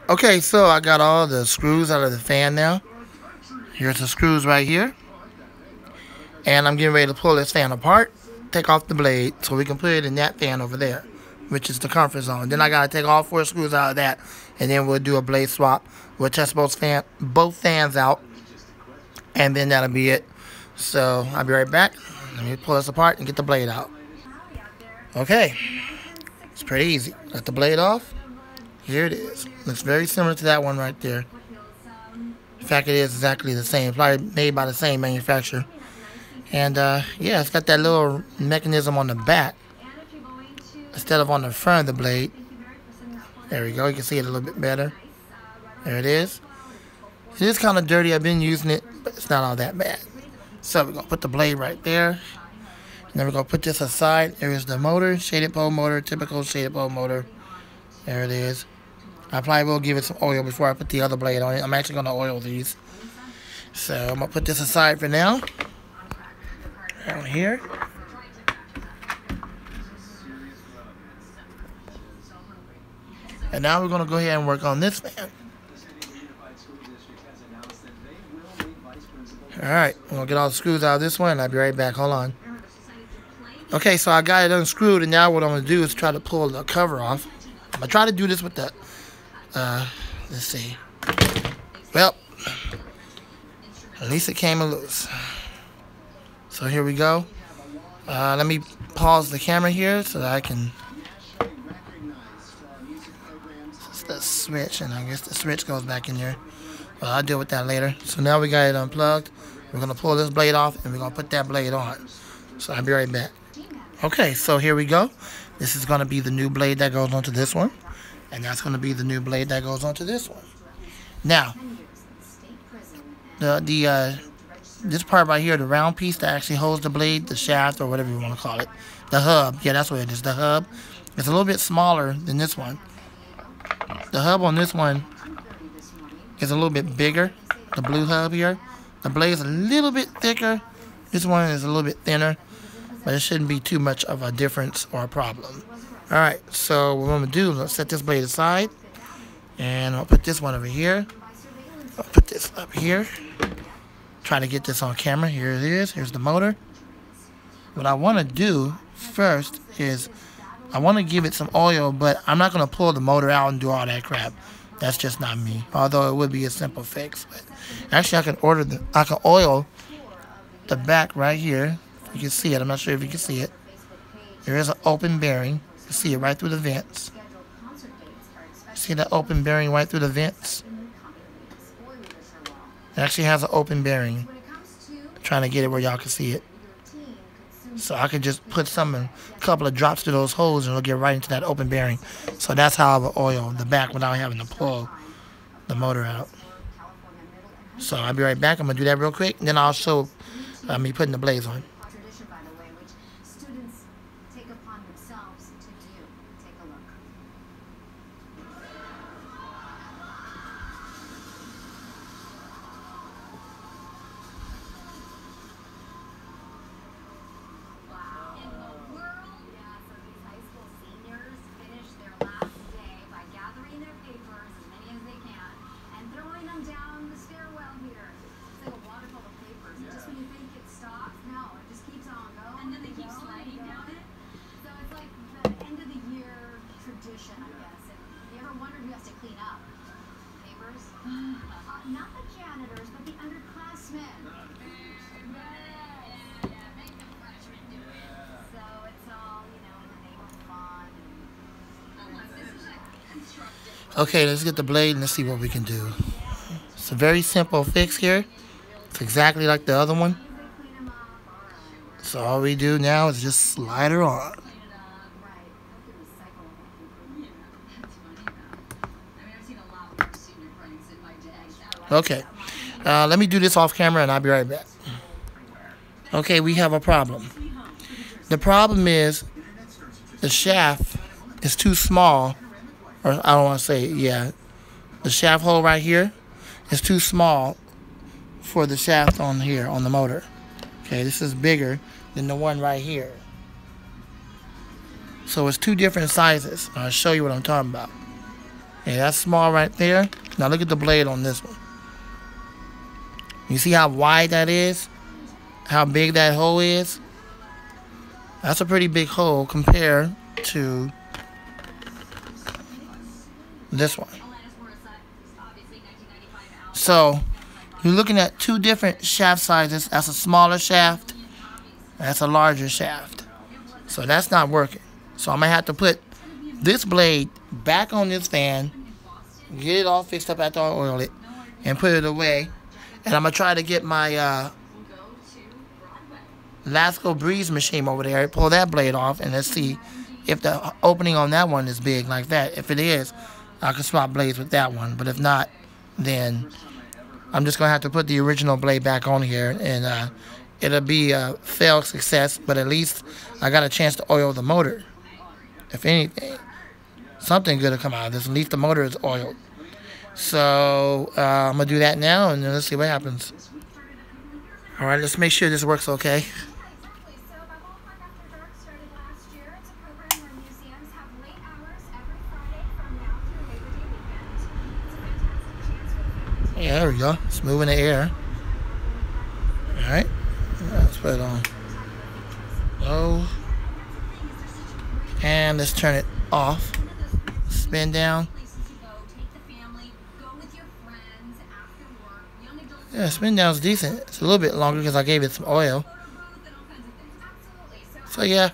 Okay, so I got all the screws out of the fan now. Here's the screws right here. And I'm getting ready to pull this fan apart, take off the blade, so we can put it in that fan over there, which is the comfort zone. Then I gotta take all 4 screws out of that, and then we'll do a blade swap. We'll test both fans out, and then that'll be it. So I'll be right back. Let me pull this apart and get the blade out. Okay, it's pretty easy. Got the blade off. Here it is. Looks very similar to that one right there. In fact, it is exactly the same. Probably made by the same manufacturer. And yeah, it's got that little mechanism on the back instead of on the front of the blade. There we go. You can see it a little bit better. There it is. It is kind of dirty. I've been using it, but it's not all that bad. So we're going to put the blade right there. And then we're going to put this aside. There's the motor, shaded pole motor, typical shaded pole motor. There it is. I probably will give it some oil before I put the other blade on it. I'm actually going to oil these. So I'm going to put this aside for now. Down here. And now we're going to go ahead and work on this fan. Alright, I'm going to get all the screws out of this one and I'll be right back. Hold on. Okay, so I got it unscrewed, and now what I'm going to do is try to pull the cover off. I'm going to try to do this with the, let's see. Well, at least it came loose. So here we go. Let me pause the camera here so that I can. It's the switch, and I guess the switch goes back in there. Well, I'll deal with that later. So now we got it unplugged. We're going to pull this blade off, and we're going to put that blade on. So I'll be right back. Okay, so here we go. This is going to be the new blade that goes onto this one. And that's going to be the new blade that goes onto this one. Now, this part right here, the round piece that actually holds the blade, the shaft, or whatever you want to call it. The hub. Yeah, that's what it is. The hub. It's a little bit smaller than this one. The hub on this one is a little bit bigger. The blue hub here. The blade's a little bit thicker. This one is a little bit thinner. But it shouldn't be too much of a difference or a problem. Alright, so what I'm going to do is I'll set this blade aside. And I'll put this one over here. I'll put this up here. Try to get this on camera. Here it is. Here's the motor. What I want to do first is I want to give it some oil, but I'm not going to pull the motor out and do all that crap. That's just not me. Although it would be a simple fix. But actually, I can oil the back right here. You can see it. I'm not sure if you can see it. There is an open bearing. You can see it right through the vents. See that open bearing right through the vents? It actually has an open bearing. I'm trying to get it where y'all can see it. So I can just put a couple of drops to those holes and it'll get right into that open bearing. So that's how I will oil the back without having to pull the motor out. So I'll be right back. I'm going to do that real quick. And then I'll show me putting the blades on. Not the janitors, but the underclassmen. So it's all, in the name of fun. Okay, let's get the blade and let's see what we can do. It's a very simple fix here. It's exactly like the other one. So all we do now is just slide her on. Okay, let me do this off camera and I'll be right back. Okay, we have a problem. The problem is the shaft is too small, or I don't want to say, yeah, the shaft hole right here is too small for the shaft on here on the motor. Okay, this is bigger than the one right here. So it's two different sizes. I'll show you what I'm talking about. Yeah, that's small right there. Now look at the blade on this one. You see how wide that is? How big that hole is? That's a pretty big hole compared to this one. So you're looking at two different shaft sizes. That's a smaller shaft. That's a larger shaft. So that's not working. So I'm going to have to put this blade back on this fan, get it all fixed up after I oil it, and put it away. And I'm going to try to get my Lasco Breeze machine over there, pull that blade off, and let's see if the opening on that one is big like that. If it is, I can swap blades with that one. But if not, then I'm just going to have to put the original blade back on here, and it'll be a failed success, but at least I got a chance to oil the motor. If anything, something good will come out of this. At least the motor is oiled. So I'm going to do that now, and then let's see what happens. All right, let's make sure this works okay. Yeah, there we go. It's moving the air. All right, let's put it on low, and let's turn it off. Spin down. Yeah, spin down's decent. It's a little bit longer because I gave it some oil. So yeah,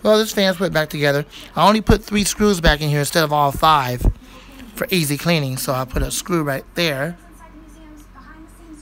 well, this fan's put back together. I only put 3 screws back in here instead of all 5 for easy cleaning. So I put a screw right there,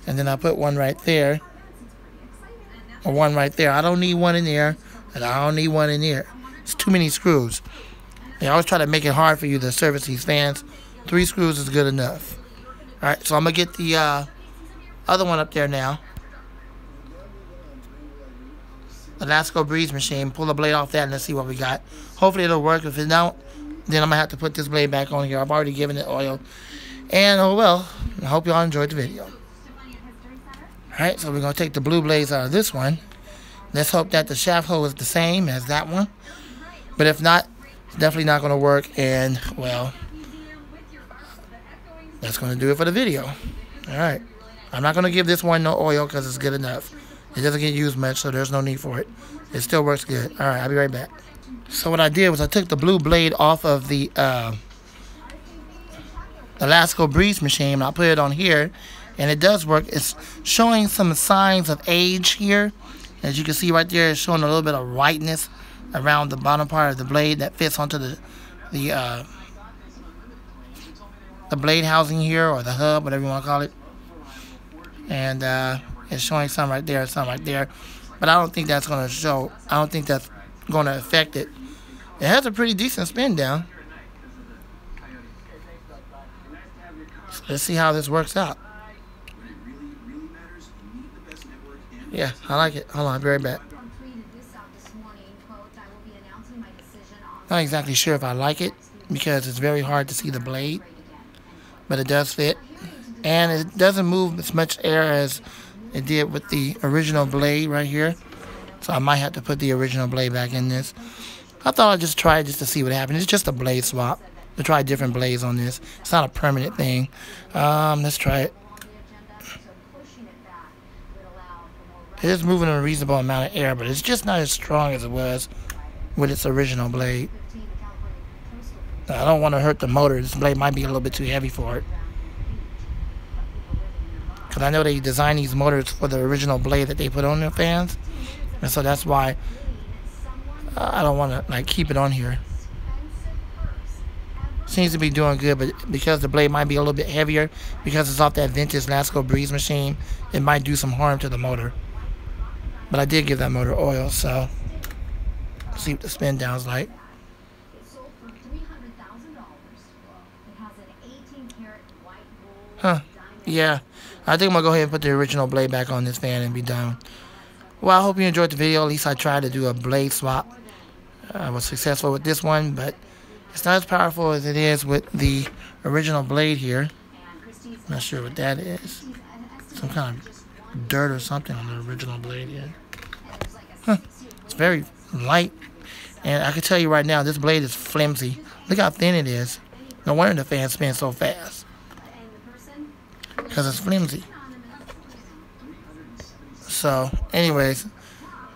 and then I put one right there, or one right there. I don't need one in there, and I don't need one in there. It's too many screws. They always try to make it hard for you to service these fans. 3 screws is good enough. All right, so I'm gonna get the other one up there now. The Lasco Breeze machine. Pull the blade off that and let's see what we got. Hopefully it'll work. If it don't, then I'm gonna have to put this blade back on here. I've already given it oil. And oh well, I hope y'all enjoyed the video. Alright, so we're gonna take the blue blades out of this one. Let's hope that the shaft hole is the same as that one. But if not, it's definitely not gonna work, and well, that's gonna do it for the video. Alright. I'm not going to give this one no oil because it's good enough. It doesn't get used much, so there's no need for it. It still works good. Alright, I'll be right back. So what I did was I took the blue blade off of the Lasco Breeze machine, and I put it on here, and it does work. It's showing some signs of age here. As you can see right there, it's showing a little bit of whiteness around the bottom part of the blade that fits onto the blade housing here, or the hub, whatever you want to call it. And it's showing some right there, some right there. But I don't think that's going to show. I don't think that's going to affect it. It has a pretty decent spin down. So let's see how this works out. Yeah, I like it. Hold on, I'll be right back. Not exactly sure if I like it because it's very hard to see the blade. But it does fit. And it doesn't move as much air as it did with the original blade right here. So I might have to put the original blade back in this. I thought I'd just try it just to see what happened. It's just a blade swap. To try different blades on this. It's not a permanent thing. Let's try it. It is moving a reasonable amount of air, but it's just not as strong as it was with its original blade. I don't want to hurt the motor. This blade might be a little bit too heavy for it. Because I know they designed these motors for the original blade that they put on their fans. And so that's why I don't want to keep it on here. Seems to be doing good, but because the blade might be a little bit heavier, because it's off that vintage Lasco Breeze machine, it might do some harm to the motor. But I did give that motor oil, so let's see what the spin down's like. Huh. Yeah. I think I'm going to go ahead and put the original blade back on this fan and be done. Well, I hope you enjoyed the video. At least I tried to do a blade swap. I was successful with this one, but it's not as powerful as it is with the original blade here. I'm not sure what that is. Some kind of dirt or something on the original blade here. Huh. It's very light. And I can tell you right now, this blade is flimsy. Look how thin it is. No wonder the fan spins so fast. Because it's flimsy. So, anyways,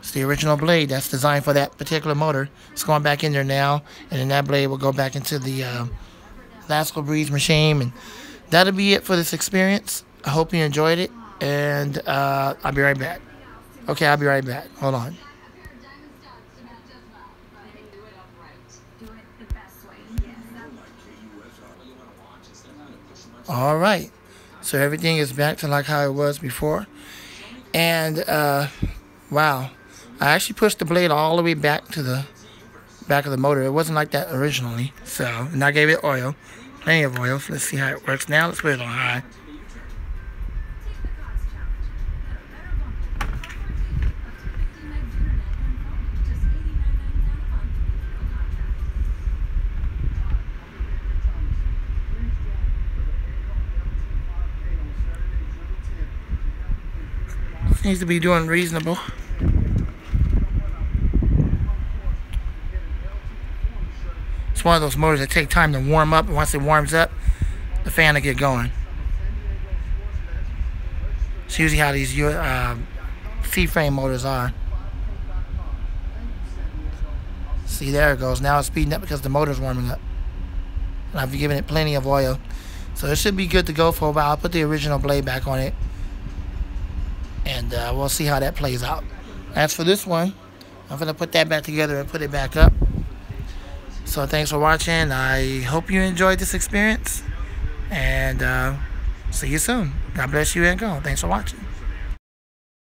it's the original blade that's designed for that particular motor. It's going back in there now, and then that blade will go back into the Lasco Breeze machine, and that'll be it for this experience. I hope you enjoyed it, and I'll be right back. Okay, I'll be right back. Hold on. All right, so everything is back to like how it was before, and wow, I actually pushed the blade all the way back to the back of the motor. It wasn't like that originally, so, and I gave it oil, plenty of oil. So let's see how it works now. Let's put it on high. Seems to be doing reasonable. It's one of those motors that take time to warm up, and once it warms up, the fan will get going. It's usually how these C-frame motors are. See, there it goes. Now it's speeding up because the motor's warming up. And I've given it plenty of oil. So it should be good to go for a while. I'll put the original blade back on it, and we'll see how that plays out. As for this one, I'm going to put that back together and put it back up. So thanks for watching. I hope you enjoyed this experience, and see you soon. God bless you and go. Thanks for watching.